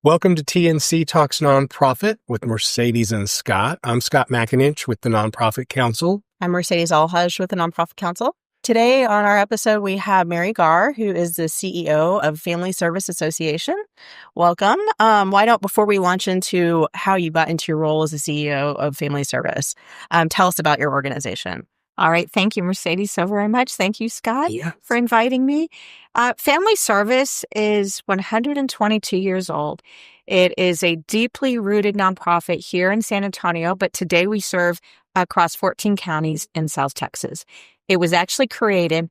Welcome to TNC Talks Nonprofit with Mercedes and Scott. I'm Scott McAninch with the Nonprofit Council. I'm Mercedes Alhaj with the Nonprofit Council. Today on our episode, we have Mary Garr, who is the CEO of Family Service Association. Welcome. Why don't, before we launch into how you got into your role as the CEO of Family Service, tell us about your organization. All right. Thank you, Mercedes, so very much. Thank you, Scott, for inviting me. Family Service is 122 years old. It is a deeply rooted nonprofit here in San Antonio, but today we serve across 14 counties in South Texas. It was actually created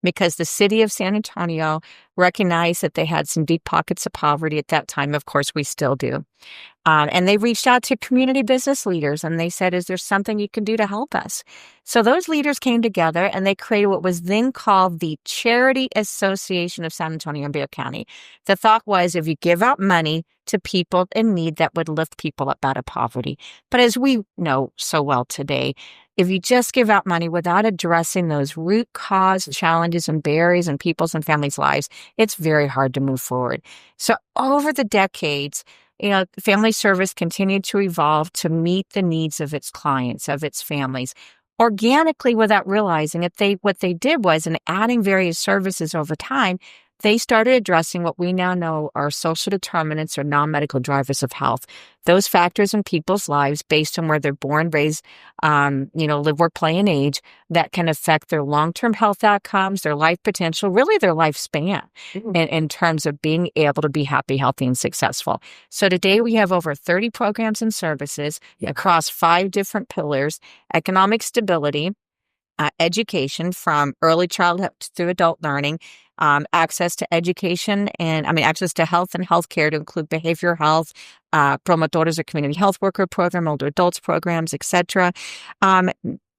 because the city of San Antonio recognized that they had some deep pockets of poverty at that time. Of course, we still do. And they reached out to community business leaders and they said, is there something you can do to help us? So those leaders came together and they created what was then called the Charity Association of San Antonio and Bexar County. The thought was, if you give out money to people in need, that would lift people up out of poverty. But as we know so well today, if you just give out money without addressing those root cause challenges and barriers in people's and families' lives, it's very hard to move forward. So over the decades, Family Service continued to evolve to meet the needs of its clients, of its families, organically without realizing it. What they did was, in adding various services over time, they started addressing what we now know are social determinants or non-medical drivers of health. Those factors in people's lives based on where they're born, raised, live, work, play, and age that can affect their long-term health outcomes, their life potential, really their lifespan in terms of being able to be happy, healthy, and successful. So today we have over 30 programs and services across 5 different pillars: economic stability, education from early childhood through adult learning, access to education access to health and healthcare to include behavioral health, promotores or community health worker program, older adults programs, etc.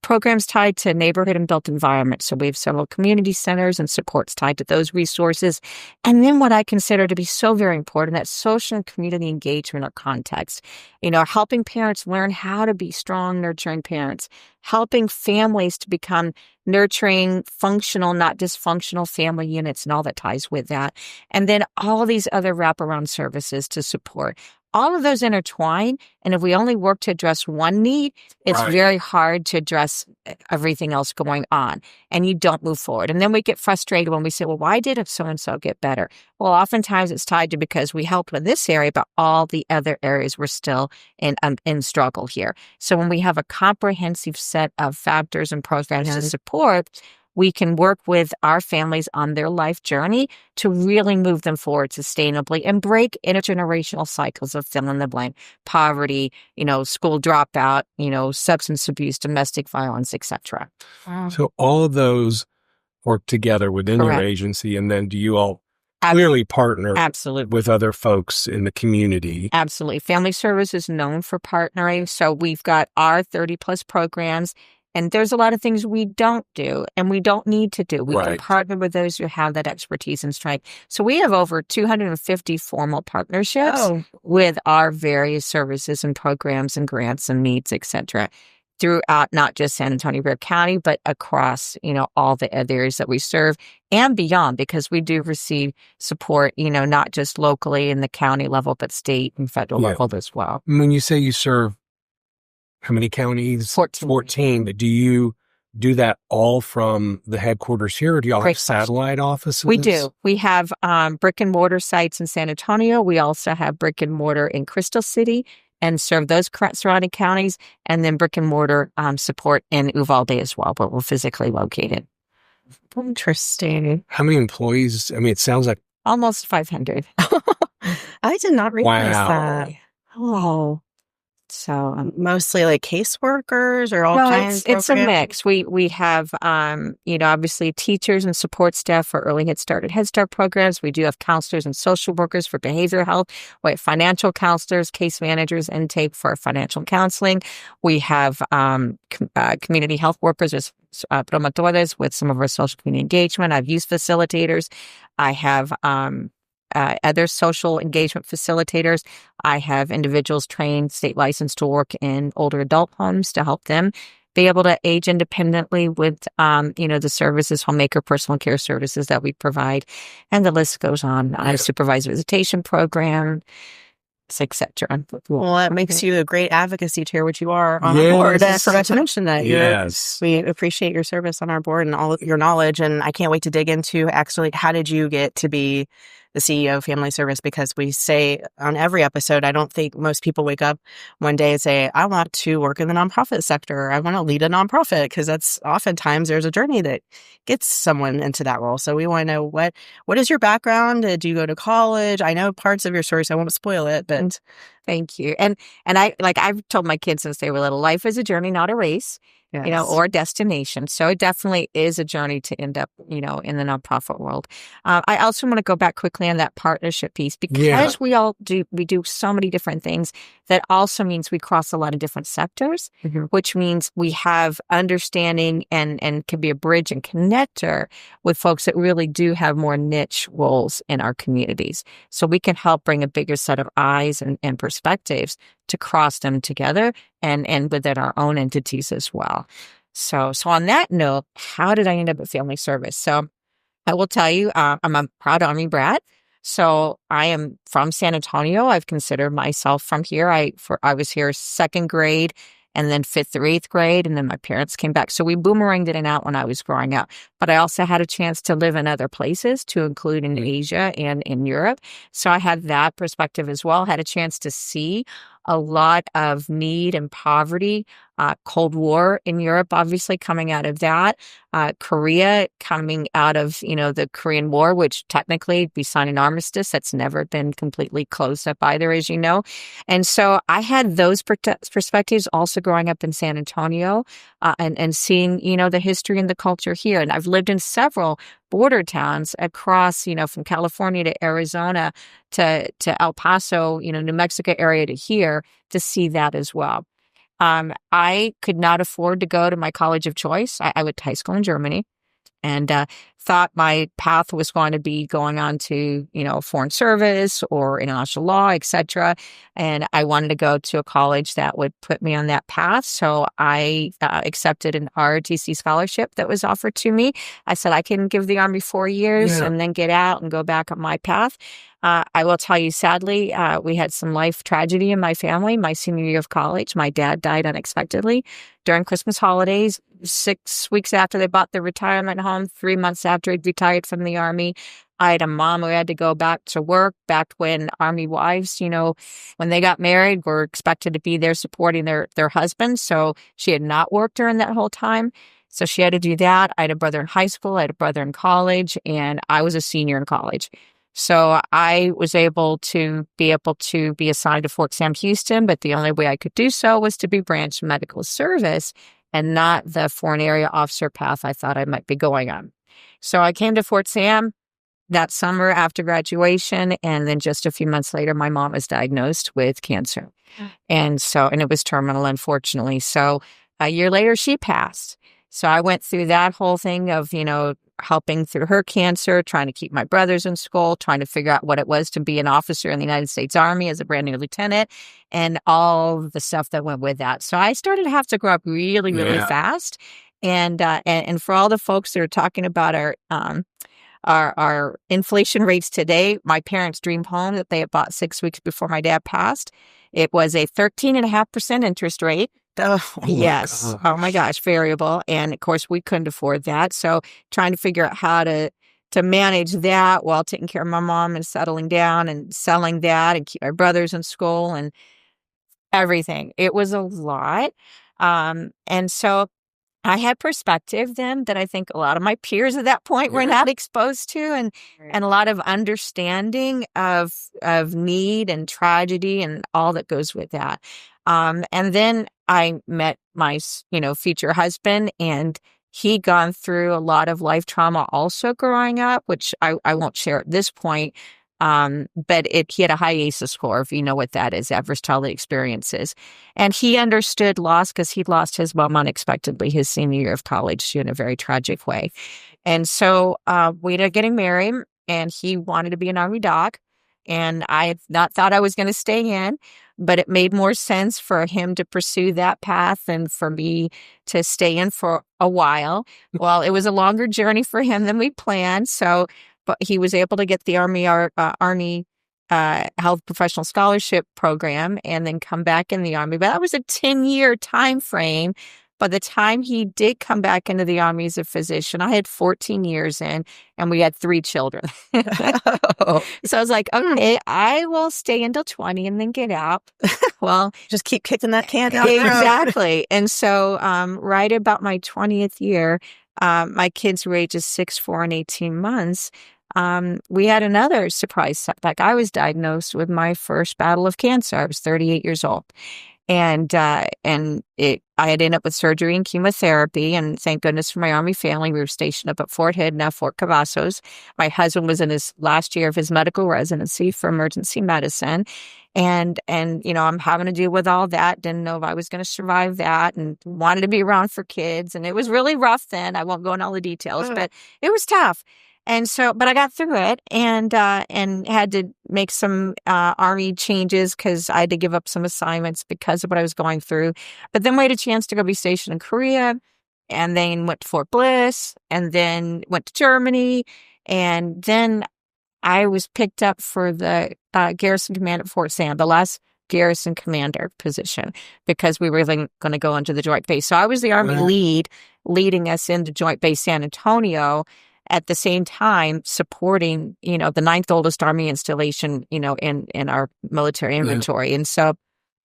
Programs tied to neighborhood and built environment. So we have several community centers and supports tied to those resources. And then what I consider to be so very important, that social and community engagement or context, helping parents learn how to be strong, nurturing parents, helping families to become nurturing, functional, not dysfunctional family units and all that ties with that. And then all these other wraparound services to support. All of those intertwine, and if we only work to address one need, it's very hard to address everything else going on, and you don't move forward. And then we get frustrated when we say, well, why did so-and-so get better? Well, oftentimes it's tied to because we helped in this area, but all the other areas we're still in struggle here. So when we have a comprehensive set of factors and programs to support, we can work with our families on their life journey to really move them forward sustainably and break intergenerational cycles of fill in the blank, poverty, school dropout, substance abuse, domestic violence, etc. Wow. So all of those work together within your agency, and then do you all clearly partner with other folks in the community? Absolutely. Family Service is known for partnering. So we've got our 30 plus programs. And there's a lot of things we don't do and we don't need to do. We can partner with those who have that expertise and strength. So we have over 250 formal partnerships with our various services and programs and grants and needs, et cetera, throughout not just San Antonio, Bexar County, but across, all the other areas that we serve and beyond, because we do receive support, not just locally in the county level, but state and federal level as well. When you say you serve how many counties? 14. Do you do that all from the headquarters here, or do y'all have satellite offices? We do. We have brick and mortar sites in San Antonio. We also have brick and mortar in Crystal City and serve those surrounding counties, and then brick and mortar support in Uvalde as well, where we're physically located. Interesting. How many employees? It sounds like almost 500. I did not realize that. Oh. So mostly like caseworkers or all kinds. It's a mix. We have obviously teachers and support staff for early Head Start and Head Start programs. We do have counselors and social workers for behavioral health. We have financial counselors, case managers, intake for financial counseling. We have community health workers as promotores with some of our social community engagement. I have youth facilitators. I have other social engagement facilitators. I have individuals trained, state licensed to work in older adult homes to help them be able to age independently with, the services, homemaker, personal care services that we provide. And the list goes on. I have supervised visitation program, et cetera. Well, that makes you a great advocacy chair, which you are on our board. I forgot to mention that. We appreciate your service on our board and all of your knowledge. And I can't wait to dig into actually, how did you get to be the CEO of Family Service? Because we say on every episode, I don't think most people wake up one day and say, I want to work in the nonprofit sector, or I want to lead a nonprofit, because that's oftentimes there's a journey that gets someone into that role. So we want to know, what is your background? Did you go to college? I know parts of your story, so I won't spoil it, but thank you. And I've told my kids since they were little, life is a journey, not a race. Or a destination. So it definitely is a journey to end up, in the nonprofit world. I also want to go back quickly on that partnership piece, because we do so many different things. That also means we cross a lot of different sectors, which means we have understanding and can be a bridge and connector with folks that really do have more niche roles in our communities. So we can help bring a bigger set of eyes and perspectives to cross them together and within our own entities as well. So on that note, how did I end up at Family Service? So I will tell you, I'm a proud Army brat. So I am from San Antonio. I've considered myself from here. I was here second grade, and then fifth or eighth grade, and then my parents came back. So we boomeranged in and out when I was growing up. But I also had a chance to live in other places, to include in Asia and in Europe. So I had that perspective as well. Had a chance to see a lot of need and poverty, Cold War in Europe, obviously coming out of that, Korea coming out of, the Korean War, which technically we signed an armistice that's never been completely closed up either, as you know. And so I had those perspectives also growing up in San Antonio, and seeing, the history and the culture here. And I've lived in several border towns across, from California to Arizona to El Paso, New Mexico area to here, to see that as well. I could not afford to go to my college of choice. I went to high school in Germany, and thought my path was going to be going on to, foreign service or international law, etc. And I wanted to go to a college that would put me on that path. So I accepted an ROTC scholarship that was offered to me. I said, I can give the Army 4 years and then get out and go back on my path. I will tell you, sadly, we had some life tragedy in my family. My senior year of college, my dad died unexpectedly during Christmas holidays, 6 weeks after they bought their retirement home, 3 months after he'd retired from the Army. I had a mom who had to go back to work back when Army wives, when they got married, were expected to be there supporting their husbands. So she had not worked during that whole time. So she had to do that. I had a brother in high school. I had a brother in college, and I was a senior in college. So I was able to be assigned to Fort Sam Houston, but the only way I could do so was to be branch medical service and not the foreign area officer path I thought I might be going on. So I came to Fort Sam that summer after graduation, and then just a few months later, my mom was diagnosed with cancer. And it was terminal, unfortunately. So a year later, she passed. So I went through that whole thing of, helping through her cancer, trying to keep my brothers in school, trying to figure out what it was to be an officer in the United States Army as a brand new lieutenant, and all the stuff that went with that. So I started to have to grow up really, really fast. And for all the folks that are talking about our inflation rates today, my parents' dream home that they had bought 6 weeks before my dad passed, it was a 13.5% interest rate. Yes. Oh my gosh, variable. And of course, we couldn't afford that. So trying to figure out how to manage that while taking care of my mom and settling down and selling that and keep my brothers in school and everything. It was a lot. And so I had perspective then that I think a lot of my peers at that point were not exposed to, and a lot of understanding of need and tragedy and all that goes with that. And then I met my, future husband, and he'd gone through a lot of life trauma also growing up, which I won't share at this point. But he had a high ACEs score, if you know what that is, adverse childhood experiences. And he understood loss because he'd lost his mom unexpectedly his senior year of college in a very tragic way. And so we ended up getting married, and he wanted to be an Army doc. And I had not thought I was going to stay in. but it made more sense for him to pursue that path than for me to stay in for a while. Well, it was a longer journey for him than we planned. So, but he was able to get the Army Health Professional Scholarship Program and then come back in the Army. But that was a 10-year time frame. By the time he did come back into the Army as a physician, I had 14 years in, and we had 3 children. So I was like, okay, I will stay until 20 and then get out. Well, just keep kicking that can down the road. Exactly. And so right about my 20th year, my kids were ages 6, 4, and 18 months. We had another surprise setback. I was diagnosed with my first battle of cancer. I was 38 years old. And I had ended up with surgery and chemotherapy, and thank goodness for my Army family. We were stationed up at Fort Hood, now Fort Cavazos. My husband was in his last year of his medical residency for emergency medicine. And, I'm having to deal with all that. Didn't know if I was going to survive that, and wanted to be around for kids. And it was really rough then. I won't go into all the details, but it was tough. And so, but I got through it and had to make some Army changes because I had to give up some assignments because of what I was going through. But then we had a chance to go be stationed in Korea, and then went to Fort Bliss, and then went to Germany. And then I was picked up for the garrison command at Fort Sam, the last garrison commander position, because we were going to go into the Joint Base. So I was the Army leading us into Joint Base San Antonio, at the same time supporting, the 9th oldest Army installation, in our military inventory. And so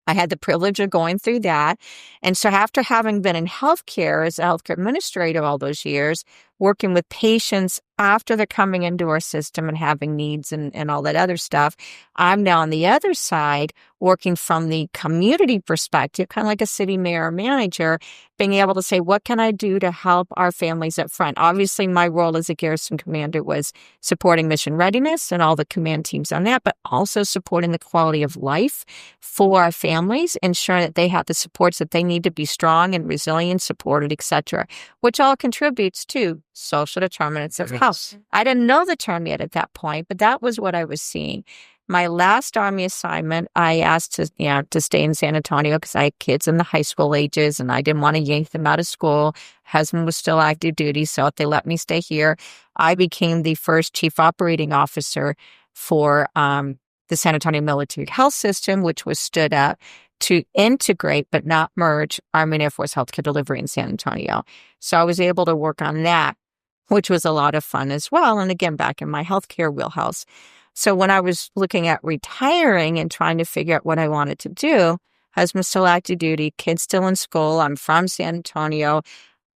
I had the privilege of going through that. And so after having been in healthcare as a healthcare administrator all those years, working with patients after they're coming into our system and having needs and all that other stuff, I'm now on the other side working from the community perspective, kind of like a city mayor or manager, being able to say, what can I do to help our families up front? Obviously, my role as a garrison commander was supporting mission readiness and all the command teams on that, but also supporting the quality of life for our families, ensuring that they have the supports that they need to be strong and resilient, supported, etc., which all contributes to social determinants of health. I didn't know the term yet at that point, but that was what I was seeing. My last Army assignment, I asked to stay in San Antonio because I had kids in the high school ages and I didn't want to yank them out of school. Husband was still active duty, so if they let me stay here, I became the first chief operating officer for the San Antonio Military Health System, which was stood up to integrate but not merge Army and Air Force healthcare delivery in San Antonio. So I was able to work on that, which was a lot of fun as well. And again, back in my healthcare wheelhouse. So when I was looking at retiring and trying to figure out what I wanted to do, husband still active duty, kids still in school. I'm from San Antonio.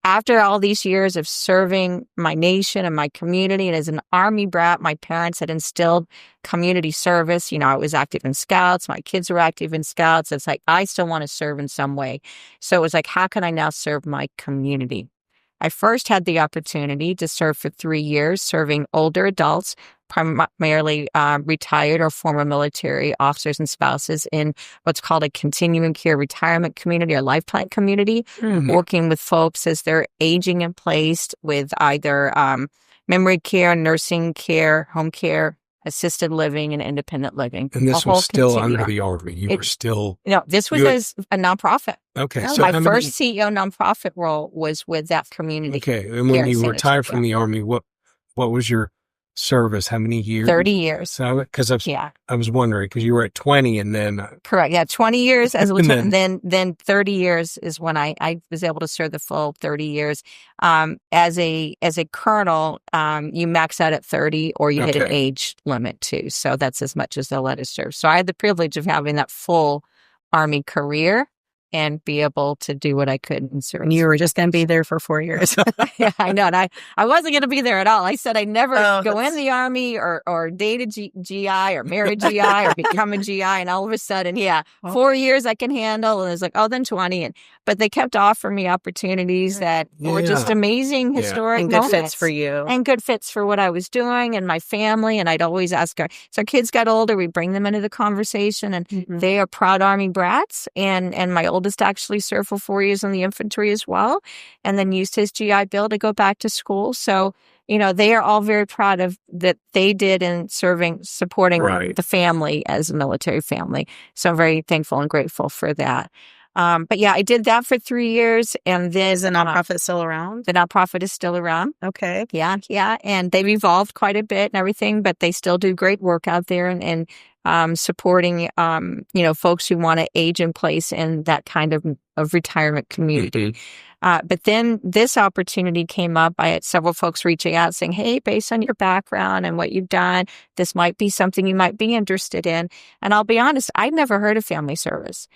After all these years of serving my nation and my community, and as an Army brat, my parents had instilled community service. I was active in Scouts. My kids were active in Scouts. It's like, I still want to serve in some way. So it was like, how can I now serve my community? I first had the opportunity to serve for 3 years, serving older adults, primarily retired or former military officers and spouses in what's called a continuing care retirement community or life plan community, working with folks as they're aging in place with either memory care, nursing care, home care, assisted living, and independent living. And this was still under the Army. You were still... No, this was as a nonprofit. Okay. So my first CEO nonprofit role was with that community. Okay. And when you retired from the Army, what was your service? How many years? 30 years. So, because I was wondering, because you were at 20 and then... Correct. Yeah, 20 years as a lieutenant. Then 30 years is when I was able to serve the full 30 years. As a colonel, you max out at 30 or you hit an age limit too. So that's as much as they'll let us serve. So I had the privilege of having that full Army career and be able to do what I could in service. And you were just going to be there for 4 years. Yeah, I know. And I wasn't going to be there at all. I said I'd never go in the Army or date a GI or marry a GI or become a GI. And all of a sudden, 4 years I can handle. And it's like, then 20. But they kept offering me opportunities that were just amazing, historic and good moments. fits for you. And good fits for what I was doing and my family. And I'd always ask her. So kids got older. We bring them into the conversation. And they are proud Army brats. And my oldest actually served for 4 years in the infantry as well. And then used his GI Bill to go back to school. So they are all very proud of that they did in supporting the family as a military family. So I'm very thankful and grateful for that. But yeah, I did that for 3 years. And then is the nonprofit still around? The nonprofit is still around. Okay. Yeah. And they've evolved quite a bit and everything, but they still do great work out there and supporting, folks who want to age in place in that kind of retirement community. But then this opportunity came up. I had several folks reaching out saying, hey, based on your background and what you've done, this might be something you might be interested in. And I'll be honest, I'd never heard of family service.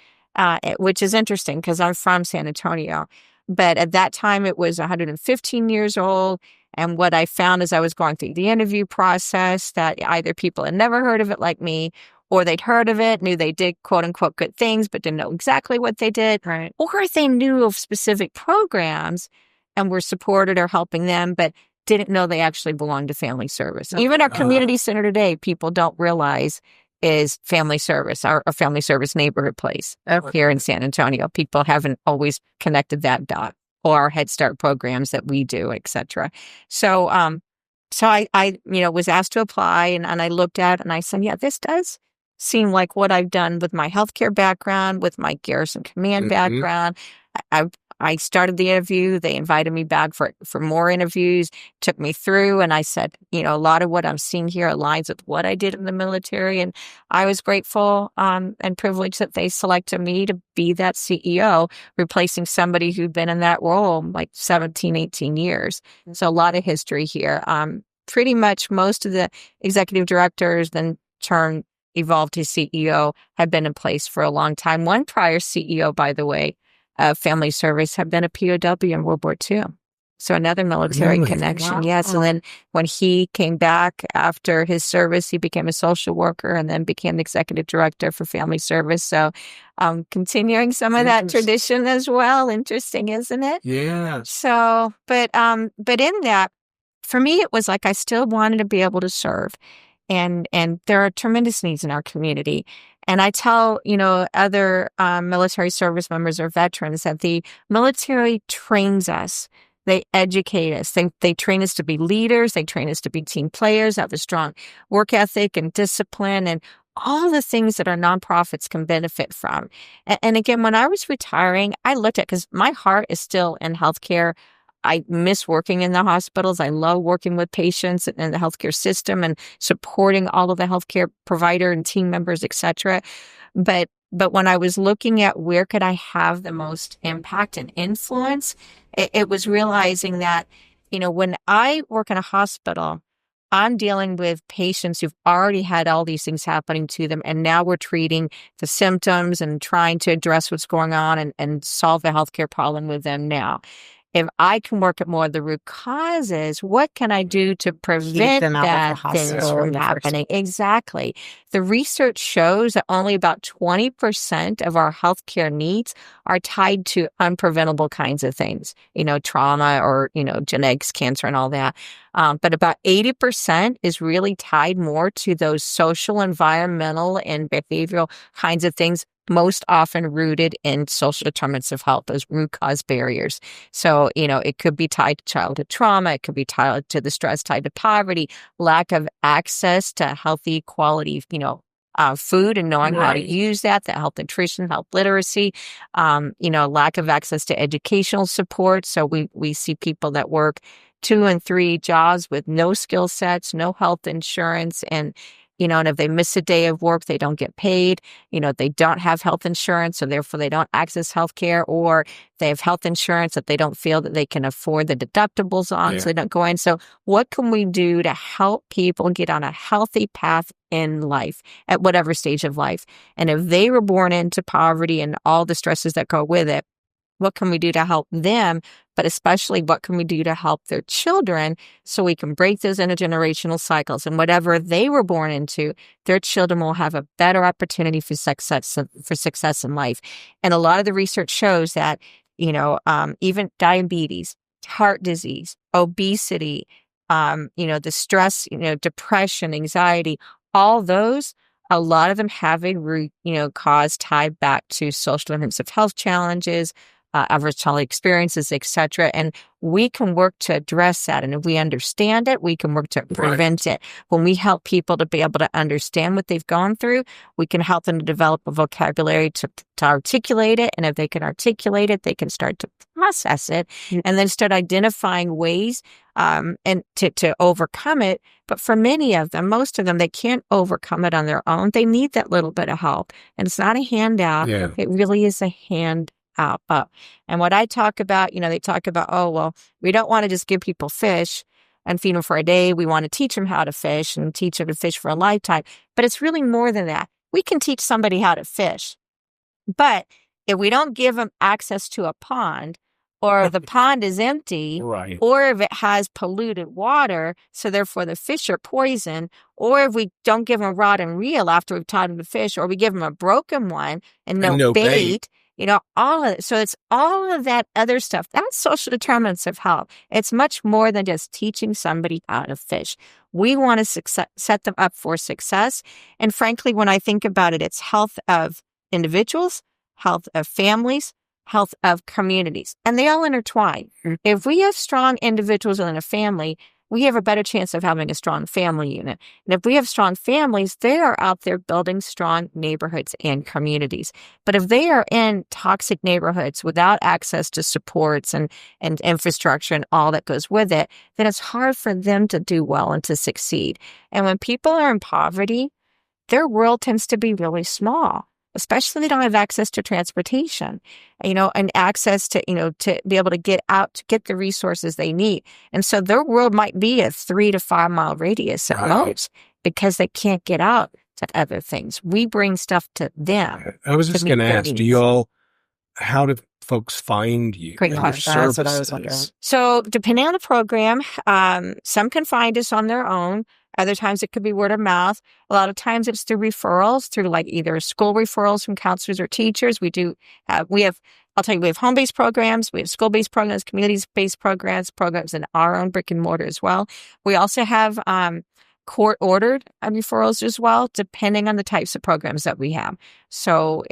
Which is interesting because I'm from San Antonio. But at that time, it was 115 years old. And what I found as I was going through the interview process, that either people had never heard of it like me, or they'd heard of it, knew they did quote unquote good things, but didn't know exactly what they did. Right. Or they knew of specific programs and were supported or helping them, but didn't know they actually belonged to family service. Even our community center today, people don't realize is family service, our family service neighborhood place here in San Antonio. People haven't always connected that dot, or our Head Start programs that we do, et cetera. So I was asked to apply and I looked at it and I said, yeah, this does seem like what I've done with my healthcare background, with my garrison command background. I started the interview. They invited me back for more interviews, took me through. And I said, a lot of what I'm seeing here aligns with what I did in the military. And I was grateful and privileged that they selected me to be that CEO, replacing somebody who'd been in that role like 17, 18 years. So a lot of history here. Pretty much most of the executive directors then evolved to CEO have been in place for a long time. One prior CEO, by the way, family service, had been a POW in World War II. So another military connection. Wow. Yes. And then when he came back after his service, he became a social worker and then became the executive director for family service. So continuing some of that tradition as well. Interesting, isn't it? Yeah. So, but in that, for me, it was like I still wanted to be able to serve. And there are tremendous needs in our community. And I tell, other military service members or veterans that the military trains us. They educate us. They train us to be leaders. They train us to be team players, have a strong work ethic and discipline and all the things that our nonprofits can benefit from. And again, when I was retiring, I looked at, because my heart is still in healthcare. I miss working in the hospitals. I love working with patients in the healthcare system and supporting all of the healthcare provider and team members, et cetera. But when I was looking at where could I have the most impact and influence, it was realizing that, when I work in a hospital, I'm dealing with patients who've already had all these things happening to them. And now we're treating the symptoms and trying to address what's going on and solve the healthcare problem with them now. If I can work at more of the root causes, what can I do to prevent that thing from happening? Exactly. The research shows that only about 20% of our healthcare needs are tied to unpreventable kinds of things, trauma or, genetics, cancer and all that. But about 80% is really tied more to those social, environmental, and behavioral kinds of things, most often rooted in social determinants of health, those root cause barriers. So, it could be tied to childhood trauma. It could be tied to the stress tied to poverty, lack of access to healthy quality, food and knowing how to use that health nutrition, health literacy, lack of access to educational support. So we see people that work 2 and 3 jobs with no skill sets, no health insurance, and if they miss a day of work, they don't get paid. They don't have health insurance, so therefore they don't access health care, or they have health insurance that they don't feel that they can afford the deductibles on, so they don't go in. So what can we do to help people get on a healthy path in life at whatever stage of life? And if they were born into poverty and all the stresses that go with it, what can we do to help them? But especially, what can we do to help their children so we can break those intergenerational cycles? And whatever they were born into, their children will have a better opportunity for success in life. And a lot of the research shows that, even diabetes, heart disease, obesity, the stress, depression, anxiety, all those, a lot of them have a root, cause tied back to social determinants of health challenges, average childhood experiences, etc. And we can work to address that. And if we understand it, we can work to prevent it. When we help people to be able to understand what they've gone through, we can help them to develop a vocabulary to articulate it. And if they can articulate it, they can start to process it and then start identifying ways and to overcome it. But for many of them, most of them, they can't overcome it on their own. They need that little bit of help. And it's not a handout. Yeah. It really is a hand up. And what I talk about, they talk about, oh, well, we don't want to just give people fish and feed them for a day. We want to teach them how to fish and teach them to fish for a lifetime. But it's really more than that. We can teach somebody how to fish. But if we don't give them access to a pond, or the pond is empty, or if it has polluted water, so therefore the fish are poisoned, or if we don't give them a rod and reel after we've taught them to fish, or we give them a broken one and no bait. All of it. So it's all of that other stuff. That's social determinants of health. It's much more than just teaching somebody how to fish. We want to set them up for success. And frankly, when I think about it, it's health of individuals, health of families, health of communities, and they all intertwine. If we have strong individuals within a family, we have a better chance of having a strong family unit. And if we have strong families, they are out there building strong neighborhoods and communities. But if they are in toxic neighborhoods without access to supports and infrastructure and all that goes with it, then it's hard for them to do well and to succeed. And when people are in poverty, their world tends to be really small. Especially if they don't have access to transportation, and access to, to be able to get out, to get the resources they need. And so their world might be a 3 to 5 mile radius at most because they can't get out to other things. We bring stuff to them. I was just going to ask, how do folks find you? Great question. That's what I was wondering. So depending on the program, some can find us on their own. Other times it could be word of mouth. A lot of times it's through referrals, through like either school referrals from counselors or teachers. We have home-based programs, we have school-based programs, community-based programs in our own brick and mortar as well. We also have court-ordered referrals as well, depending on the types of programs that we have. So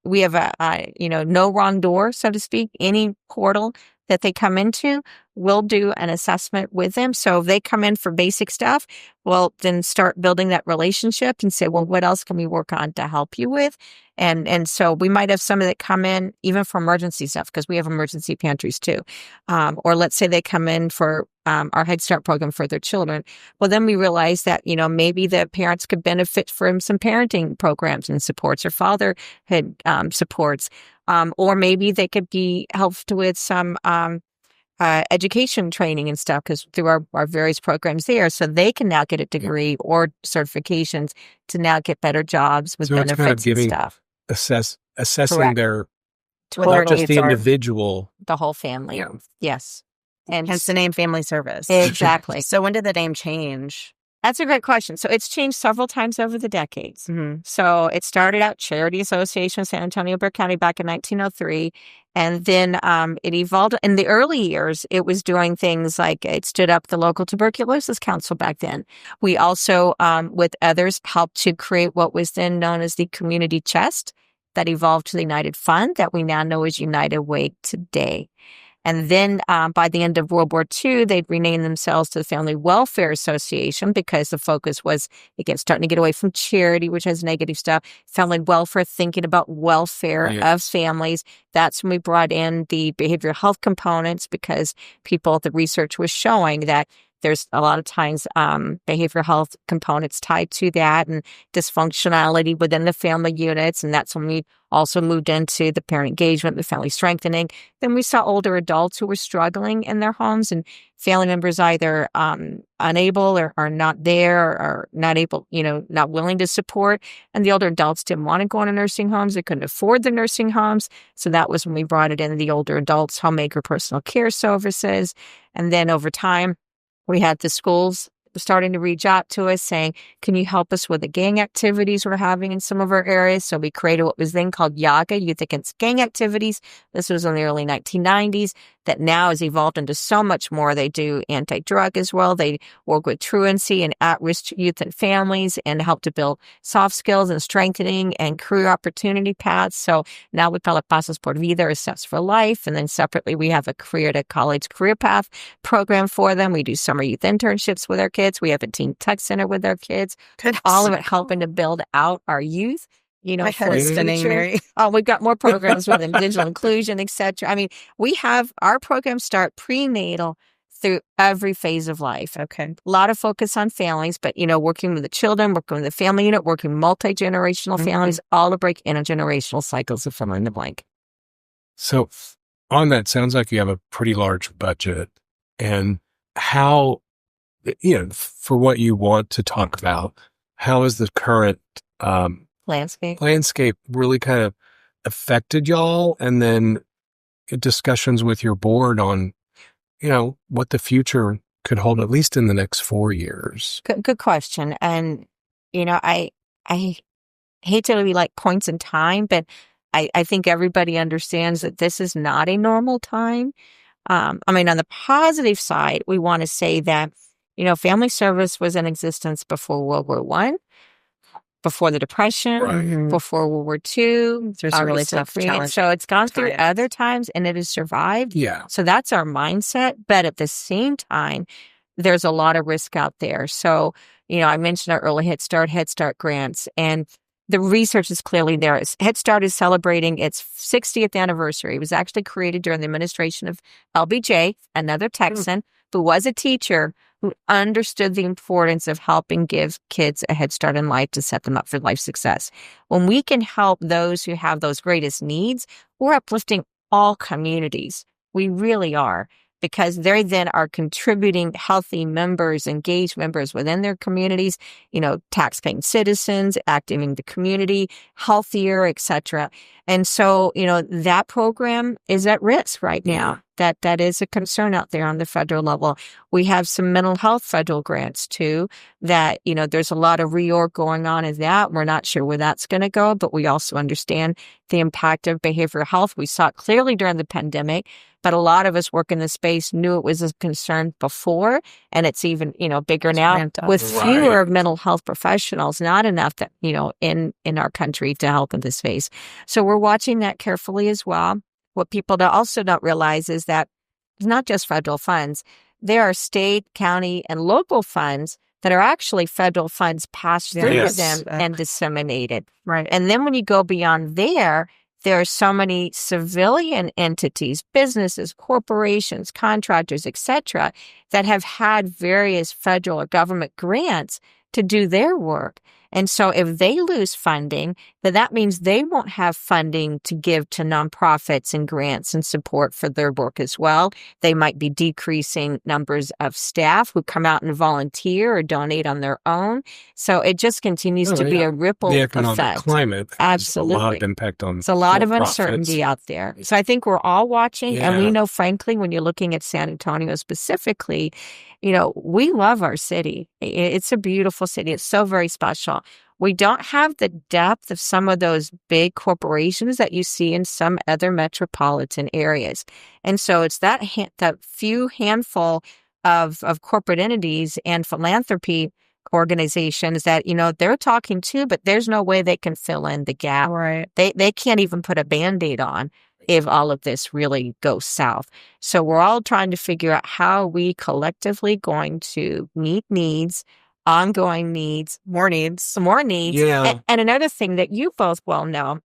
we have a no wrong door, so to speak. Any portal that they come into, we'll do an assessment with them. So if they come in for basic stuff, we'll then start building that relationship and say, well, what else can we work on to help you with? And so we might have some that come in even for emergency stuff, because we have emergency pantries too. Or let's say they come in for our Head Start program for their children. Well, then we realize that, maybe the parents could benefit from some parenting programs and supports, or fatherhood supports. Or maybe they could be helped with some education training and stuff, because through our various programs there, so they can now get a degree or certifications to now get better jobs with benefits and stuff. Assessing Correct. their, Total not just needs the are individual. The whole family. Yeah. Yes. And hence the name Family Service. Exactly. So when did the name change? That's a great question. So it's changed several times over the decades. Mm-hmm. So it started out Charity Association of San Antonio, Bexar County back in 1903. And then it evolved. In the early years, it was doing things like it stood up the local tuberculosis council back then. We also, with others, helped to create what was then known as the community chest that evolved to the United Fund that we now know as United Way today. And then by the end of World War II, they'd renamed themselves to the Family Welfare Association, because the focus was, again, starting to get away from charity, which has negative stuff, family welfare, thinking about welfare of families. That's when we brought in the behavioral health components, because the research was showing that there's a lot of times behavioral health components tied to that, and dysfunctionality within the family units. And that's when we also moved into the parent engagement, the family strengthening. Then we saw older adults who were struggling in their homes, and family members either unable or not there, or not able, not willing to support. And the older adults didn't want to go into nursing homes. They couldn't afford the nursing homes. So that was when we brought it in, the older adults homemaker personal care services. And then over time, we had the schools starting to reach out to us saying, can you help us with the gang activities we're having in some of our areas? So we created what was then called YAGA, Youth Against Gang Activities. This was in the early 1990s. that now has evolved into so much more. They do anti-drug as well. They work with truancy and at-risk youth and families and help to build soft skills and strengthening and career opportunity paths. So now we call it Pasos por Vida, or Steps for Life. And then separately, we have a career to college career path program for them. We do summer youth internships with our kids. We have a teen tech center with our kids. Goodness. All of it helping to build out our youth. You know, My head is spinning, Mary. Oh, we've got more programs with them, digital inclusion, etc. I mean, we have our programs start prenatal through every phase of life. Okay. A lot of focus on families, but, you know, working with the children, working with the family unit, working multi-generational families, all to break intergenerational cycles of fill in the blank. So on that, sounds like you have a pretty large budget. And how, you know, for what you want to talk about, how is the current landscape really kind of affected y'all? And then discussions with your board on, you know, what the future could hold, at least in the next 4 years. Good question. And, you know, I hate to be like points in time, but I think everybody understands that this is not a normal time. I mean, on the positive side, we want to say that, you know, family service was in existence before World War I, before the Depression, before World War II. There's a really tough challenge. So it's gone through other times and it has survived. Yeah. So that's our mindset. But at the same time, there's a lot of risk out there. So, you know, I mentioned our early Head Start grants, and the research is clearly there. Head Start is celebrating its 60th anniversary. It was actually created during the administration of LBJ, another Texan, who was a teacher who understood the importance of helping give kids a head start in life to set them up for life success. When we can help those who have those greatest needs, we're uplifting all communities. We really are. Because they then are contributing healthy members, engaged members within their communities, you know, tax-paying citizens, activating the community, healthier, etc. And so, you know, that program is at risk right now. That is a concern out there on the federal level. We have some mental health federal grants too, that, you know, there's a lot of reorg going on in that. We're not sure where that's going to go, but we also understand the impact of behavioral health. We saw it clearly during the pandemic, but a lot of us work in the space knew it was a concern before, and it's even, you know, bigger now with fewer mental health professionals, not enough that, you know, in our country to help in this space. So we're watching that carefully as well. What people also don't realize is that it's not just federal funds. There are state, county, and local funds that are actually federal funds passed through them and disseminated. Right. And then when you go beyond there are so many civilian entities, businesses, corporations, contractors, etc., that have had various federal or government grants to do their work. And so if they lose funding, then that means they won't have funding to give to nonprofits and grants and support for their work as well. They might be decreasing numbers of staff who come out and volunteer or donate on their own. So it just continues to be a ripple the economic effect. Climate Absolutely. has a lot of impact on It's a lot of profits. uncertainty out there. So I think we're all watching, and we know, frankly, when you're looking at San Antonio specifically, you know, we love our city. It's a beautiful city. It's so very special. We don't have the depth of some of those big corporations that you see in some other metropolitan areas. And so it's that few handful of corporate entities and philanthropy organizations that, you know, they're talking to, but there's no way they can fill in the gap. Right. They can't even put a Band-Aid on if all of this really goes south. So we're all trying to figure out how we collectively going to meet needs, ongoing needs, more needs. Yeah. And another thing that you both well know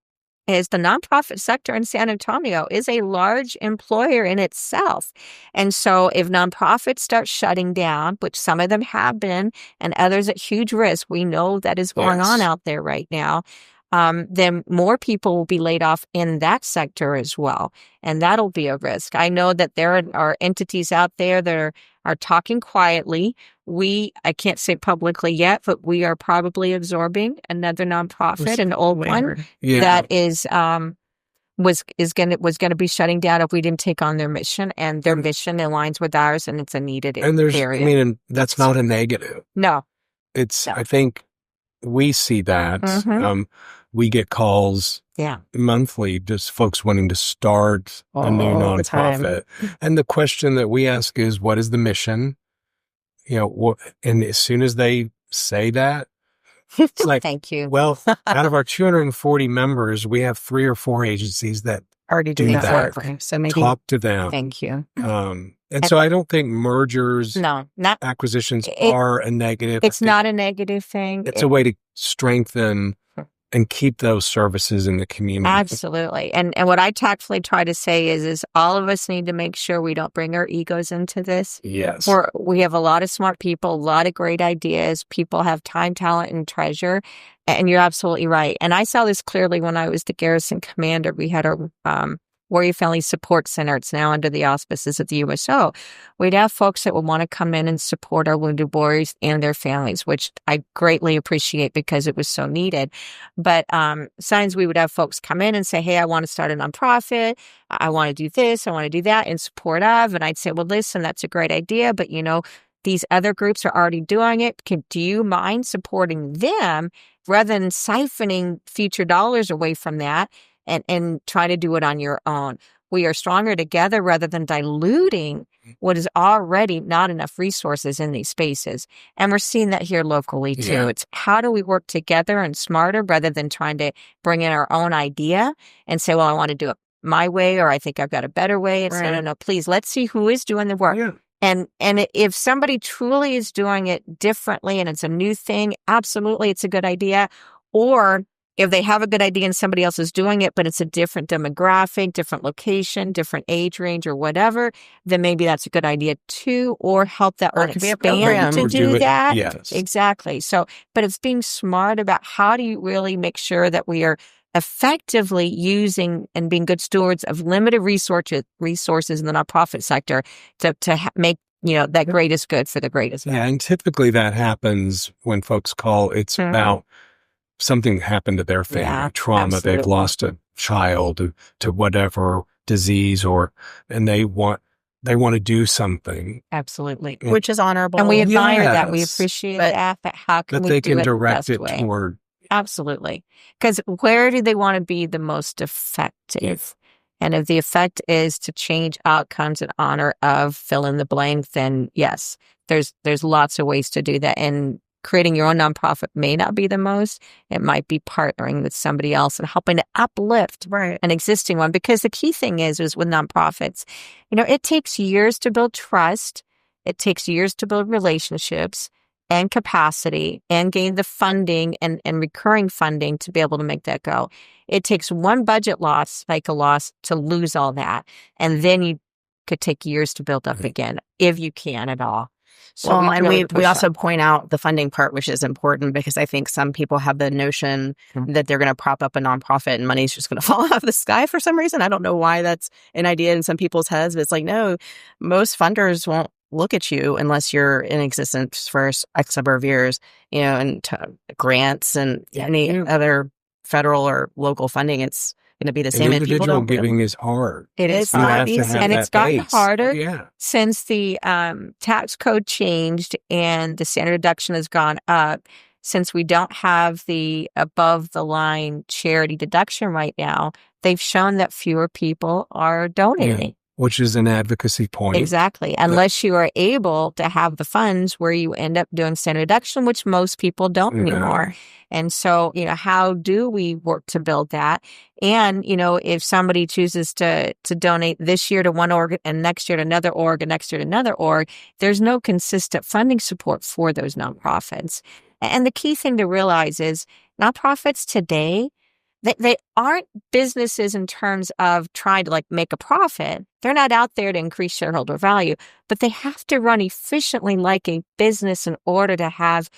is the nonprofit sector in San Antonio is a large employer in itself. And so if nonprofits start shutting down, which some of them have been, and others at huge risk, we know that is going on out there right now, then more people will be laid off in that sector as well. And that'll be a risk. I know that there are entities out there that are talking quietly. I can't say publicly yet, but we are probably absorbing another nonprofit, an old one that was going to be shutting down if we didn't take on their mission, and their mission aligns with ours, and it's a needed area. I mean, that's not a negative. No. I think we see that. we get calls monthly, just folks wanting to start a new nonprofit. And the question that we ask is, what is the mission? And as soon as they say that, it's like, thank you. Well, out of our 240 members, we have 3 or 4 agencies that already do that work. So maybe talk to them. Thank you. And so I don't think mergers, acquisitions are a negative. It's not a negative thing. It's a way to strengthen and keep those services in the community. Absolutely. And what I tactfully try to say is all of us need to make sure we don't bring our egos into this. Yes. We have a lot of smart people, a lot of great ideas. People have time, talent, and treasure. And you're absolutely right. And I saw this clearly when I was the garrison commander. We had our Warrior Family Support Center. It's now under the auspices of the USO. We'd have folks that would want to come in and support our wounded warriors and their families, which I greatly appreciate because it was so needed. But sometimes we would have folks come in and say, hey, I want to start a nonprofit. I want to do this. I want to do that in support of. And I'd say, well, listen, that's a great idea. But, these other groups are already doing it. Do you mind supporting them rather than siphoning future dollars away from that? And try to do it on your own. We are stronger together rather than diluting what is already not enough resources in these spaces. And we're seeing that here locally too. Yeah. It's how do we work together and smarter rather than trying to bring in our own idea and say, well, I want to do it my way, or I think I've got a better way. It's no, please, let's see who is doing the work. Yeah. And if somebody truly is doing it differently and it's a new thing, absolutely, it's a good idea. Or if they have a good idea and somebody else is doing it, but it's a different demographic, different location, different age range or whatever, then maybe that's a good idea too, or help that one expand to do that. Yes. Exactly. So, but it's being smart about how do you really make sure that we are effectively using and being good stewards of limited resources in the nonprofit sector to make that greatest good for the greatest good. Yeah, and typically that happens when folks call. It's about something happened to their family, trauma, absolutely. They've lost a child to whatever disease and they want to do something. Absolutely. Which is honorable. And we admire that. We appreciate that. But how can we do it the best way? That they can direct it way? Toward. Absolutely. Because where do they want to be the most effective? Yes. And if the effect is to change outcomes in honor of fill in the blank, then yes, there's lots of ways to do that. And creating your own nonprofit may not be the most. It might be partnering with somebody else and helping to uplift an existing one. Because the key thing is with nonprofits, it takes years to build trust. It takes years to build relationships and capacity and gain the funding and recurring funding to be able to make that go. It takes one budget cycle loss to lose all that. And then you could take years to build up again, if you can at all. So we also point out the funding part, which is important because I think some people have the notion that they're going to prop up a nonprofit and money's just going to fall out of the sky for some reason. I don't know why that's an idea in some people's heads, but it's like, no, most funders won't look at you unless you're in existence for X number of years, and grants and any other federal or local funding. It's going to be the same. Individual giving is hard. It is hard. And it's gotten harder since the tax code changed and the standard deduction has gone up. Since we don't have the above the line charity deduction right now, they've shown that fewer people are donating. Yeah. Which is an advocacy point. Exactly. Unless you are able to have the funds where you end up doing standard deduction, which most people don't anymore. And so, how do we work to build that? And, if somebody chooses to donate this year to one org and next year to another org and next year to another org, there's no consistent funding support for those nonprofits. And the key thing to realize is nonprofits today, they aren't businesses in terms of trying to make a profit. They're not out there to increase shareholder value, but they have to run efficiently like a business in order to have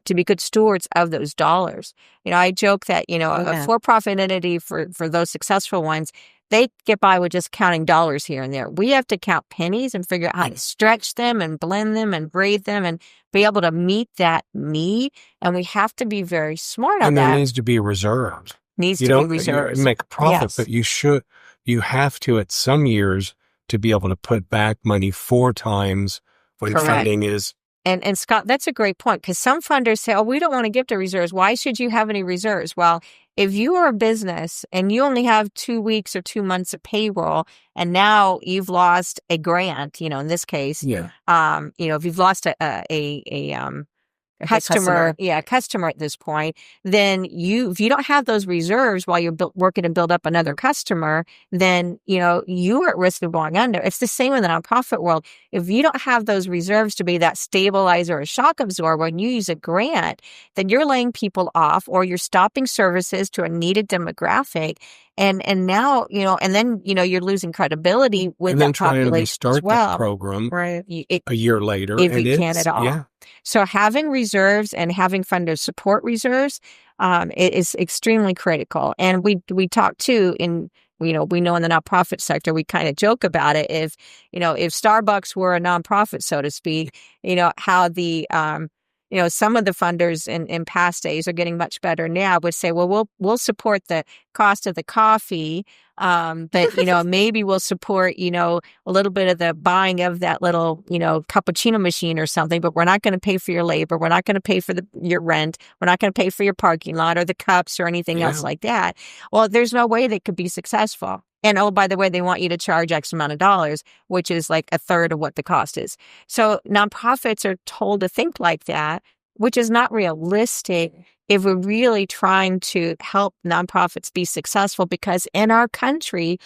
to be good stewards of those dollars. I joke that, a for-profit entity for those successful ones, they get by with just counting dollars here and there. We have to count pennies and figure out how to stretch them and blend them and braid them and be able to meet that need. And we have to be very smart on that. And there needs to be reserves. You don't make a profit, but you have to at some years to be able to put back money 4 times when funding is. And Scott, that's a great point because some funders say, oh, we don't want to give to reserves. Why should you have any reserves? Well, if you are a business and you only have 2 weeks or 2 months of payroll, and now you've lost a grant, in this case, if you've lost a customer at this point, then if you don't have those reserves while you're working to build up another customer, then, you are at risk of going under. It's the same in the nonprofit world. If you don't have those reserves to be that stabilizer or shock absorber when you use a grant, then you're laying people off or you're stopping services to a needed demographic. And now, and then, you're losing credibility with that population trying to restart as well. That program right. A year later. If you can at all. Yeah. So having reserves and having funders support reserves it is extremely critical. And we talk too we know in the nonprofit sector, we kind of joke about it. If Starbucks were a nonprofit, so to speak, how the some of the funders in past days are getting much better now would say, well, we'll support the cost of the coffee, but maybe we'll support a little bit of the buying of that little cappuccino machine or something, but we're not going to pay for your labor, we're not going to pay for your rent, we're not going to pay for your parking lot or the cups or anything else like that. Well, there's no way they could be successful. And oh, by the way, they want you to charge X amount of dollars, which is like a third of what the cost is. So nonprofits are told to think like that, which is not realistic if we're really trying to help nonprofits be successful, because in our country,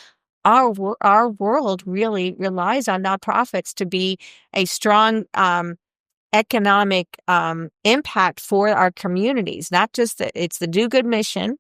our world really relies on nonprofits to be a strong economic impact for our communities. Not just that it's the do good mission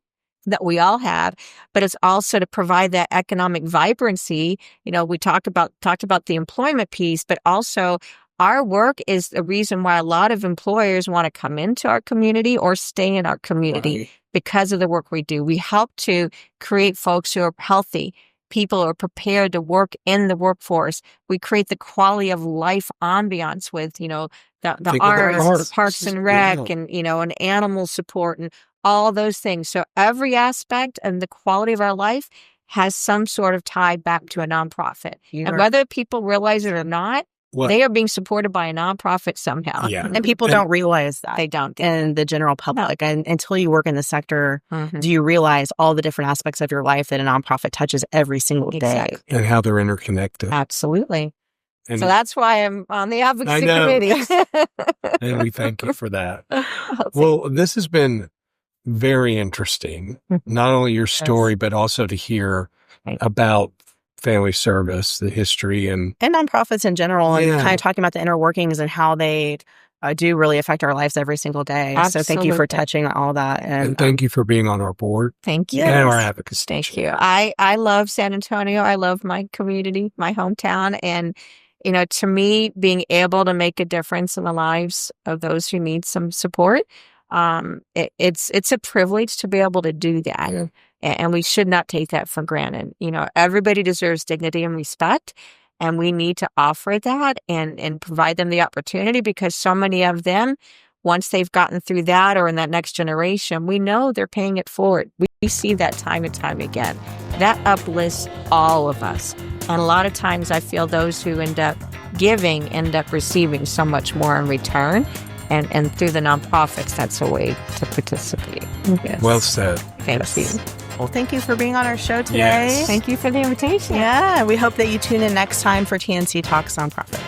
that we all have, but it's also to provide that economic vibrancy. We talked about the employment piece, but also our work is the reason why a lot of employers want to come into our community or stay in our community because of the work we do. We help to create folks who are healthy, people who are prepared to work in the workforce. We create the quality of life ambiance with, the arts, parks and rec, and, and animal support and all those things. So every aspect and the quality of our life has some sort of tie back to a nonprofit. And whether people realize it or not, they are being supported by a nonprofit somehow. Yeah. And people don't realize that. They don't. In the general public. No. And until you work in the sector, do you realize all the different aspects of your life that a nonprofit touches every single day. And how they're interconnected. Absolutely. And so that's why I'm on the advocacy committee. And we thank you for that. Well, this has been very interesting. Not only your story, but also to hear about family service, the history, and nonprofits in general, and kind of talking about the inner workings and how they do really affect our lives every single day. Absolutely. So thank you for touching on all that. And thank you for being on our board. Thank you. And our advocacy. Thank you. I love San Antonio. I love my community, my hometown. And, to me, being able to make a difference in the lives of those who need some support, it's a privilege to be able to do that. Yeah. And we should not take that for granted. Everybody deserves dignity and respect, and we need to offer that and provide them the opportunity, because so many of them, once they've gotten through that or in that next generation, we know they're paying it forward. We see that time and time again. That uplifts all of us. And a lot of times I feel those who end up giving end up receiving so much more in return. And through the nonprofits, that's a way to participate. Yes. Well said. Thank you. Well, thank you for being on our show today. Yes. Thank you for the invitation. Yeah, we hope that you tune in next time for TNC Talks Nonprofit.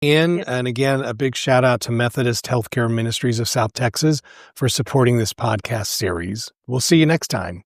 And again, a big shout out to Methodist Healthcare Ministries of South Texas for supporting this podcast series. We'll see you next time.